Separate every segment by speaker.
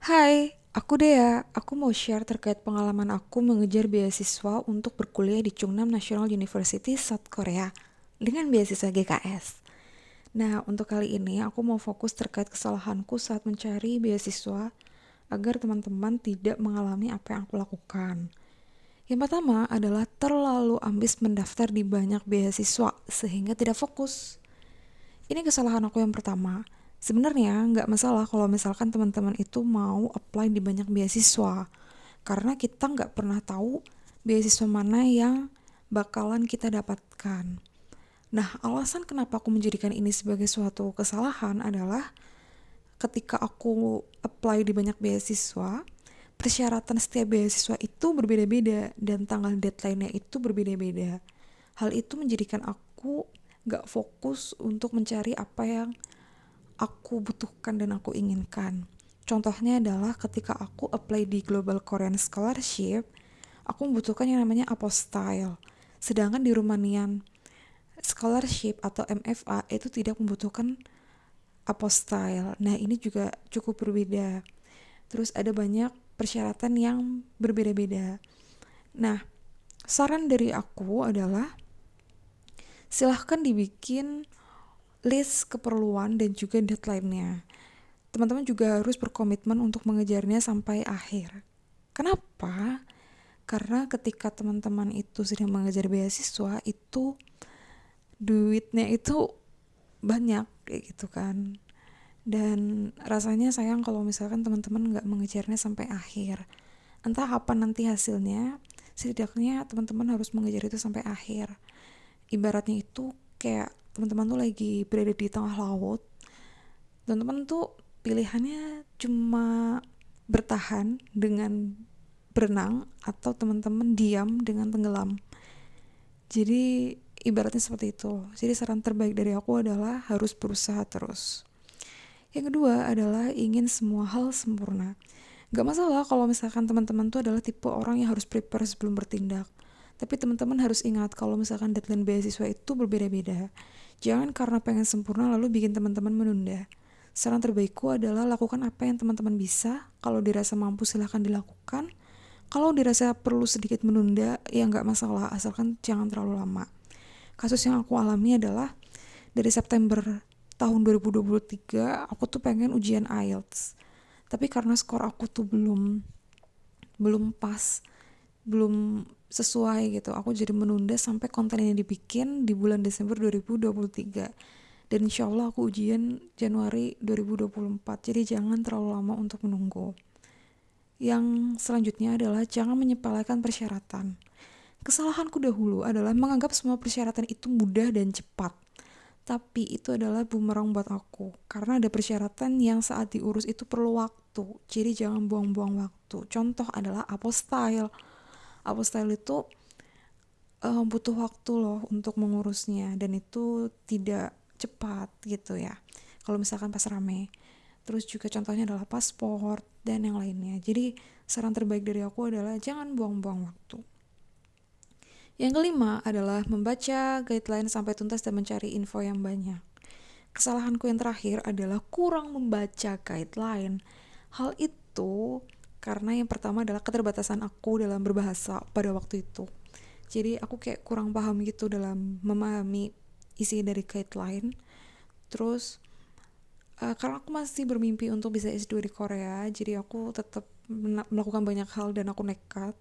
Speaker 1: Hai, aku Dea. Aku mau share terkait pengalaman aku mengejar beasiswa untuk berkuliah di Chungnam National University, South Korea dengan beasiswa GKS. Nah, untuk kali ini aku mau fokus terkait kesalahanku saat mencari beasiswa agar teman-teman tidak mengalami apa yang aku lakukan. Yang pertama adalah terlalu ambis mendaftar di banyak beasiswa sehingga tidak fokus. Ini kesalahan aku yang pertama. Sebenarnya nggak masalah kalau misalkan teman-teman itu mau apply di banyak beasiswa, karena kita nggak pernah tahu beasiswa mana yang bakalan kita dapatkan. Nah, alasan kenapa aku menjadikan ini sebagai suatu kesalahan adalah ketika aku apply di banyak beasiswa, persyaratan setiap beasiswa itu berbeda-beda dan tanggal deadline-nya itu berbeda-beda. Hal itu menjadikan aku nggak fokus untuk mencari apa yang aku butuhkan dan aku inginkan. Contohnya adalah ketika aku apply di Global Korean Scholarship, aku membutuhkan yang namanya apostille. Sedangkan di Romanian Scholarship atau MFA itu tidak membutuhkan apostille. Nah, ini juga cukup berbeda. Terus ada banyak persyaratan yang berbeda-beda. Nah, saran dari aku adalah silahkan dibikin list keperluan dan juga deadline-nya. Teman-teman juga harus berkomitmen untuk mengejarnya sampai akhir. Kenapa? Karena ketika teman-teman itu sedang mengejar beasiswa, itu duitnya itu banyak kayak gitu kan. Dan rasanya sayang kalau misalkan teman-teman nggak mengejarnya sampai akhir. Entah apa nanti hasilnya, setidaknya teman-teman harus mengejar itu sampai akhir. Ibaratnya itu kayak teman-teman tuh lagi berada di tengah laut. Teman-teman tuh pilihannya cuma bertahan dengan berenang atau teman-teman diam dengan tenggelam. Jadi ibaratnya seperti itu. Jadi saran terbaik dari aku adalah harus berusaha terus. Yang kedua adalah ingin semua hal sempurna. Gak masalah kalau misalkan teman-teman tuh adalah tipe orang yang harus prepare sebelum bertindak. Tapi teman-teman harus ingat kalau misalkan deadline beasiswa itu berbeda-beda. Jangan karena pengen sempurna lalu bikin teman-teman menunda. Saran terbaikku adalah lakukan apa yang teman-teman bisa. Kalau dirasa mampu silahkan dilakukan. Kalau dirasa perlu sedikit menunda, ya nggak masalah, asalkan jangan terlalu lama. Kasus yang aku alami adalah dari September tahun 2023, aku tuh pengen ujian IELTS. Tapi karena skor aku tuh belum pas, belum sesuai gitu, aku jadi menunda sampai konten ini dibikin di bulan Desember 2023. Dan insya Allah aku ujian Januari 2024, jadi jangan terlalu lama untuk menunggu. Yang selanjutnya adalah jangan menyepelekan persyaratan. Kesalahanku dahulu adalah menganggap semua persyaratan itu mudah dan cepat. Tapi itu adalah bumerang buat aku. Karena ada persyaratan yang saat diurus itu perlu waktu. Jadi jangan buang-buang waktu. Contoh adalah apostille. Apostille itu butuh waktu loh untuk mengurusnya. Dan itu tidak cepat gitu ya. Kalau misalkan pas rame. Terus juga contohnya adalah paspor dan yang lainnya. Jadi saran terbaik dari aku adalah jangan buang-buang waktu. Yang kelima adalah membaca guideline sampai tuntas dan mencari info yang banyak. Kesalahanku yang terakhir adalah kurang membaca guideline. Hal itu karena yang pertama adalah keterbatasan aku dalam berbahasa pada waktu itu. Jadi aku kayak kurang paham gitu dalam memahami isi dari guideline. Terus karena aku masih bermimpi untuk bisa S2 di Korea, jadi aku tetap melakukan banyak hal dan aku nekat.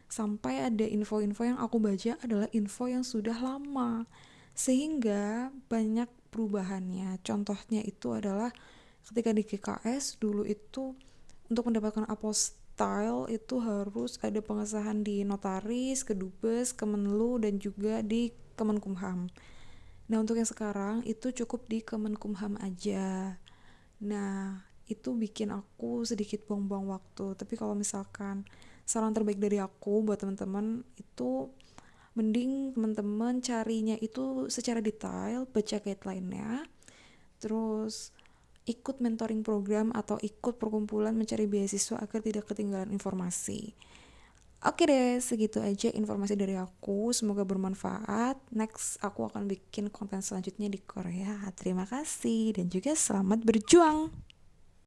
Speaker 1: Sampai ada info-info yang aku baca adalah info yang sudah lama. Sehingga banyak perubahannya. Contohnya itu adalah ketika di GKS dulu itu untuk mendapatkan apostille itu harus ada pengesahan di notaris, kedubes, Kemenlu, dan juga di Kemenkumham. Nah, untuk yang sekarang itu cukup di Kemenkumham aja. Nah, itu bikin aku sedikit buang-buang waktu. Tapi kalau misalkan saran terbaik dari aku buat teman-teman itu mending teman-teman carinya itu secara detail, baca guideline-nya, terus ikut mentoring program atau ikut perkumpulan mencari beasiswa agar tidak ketinggalan informasi. Oke deh, segitu aja informasi dari aku. Semoga bermanfaat. Next, aku akan bikin konten selanjutnya di Korea. Terima kasih dan juga selamat berjuang.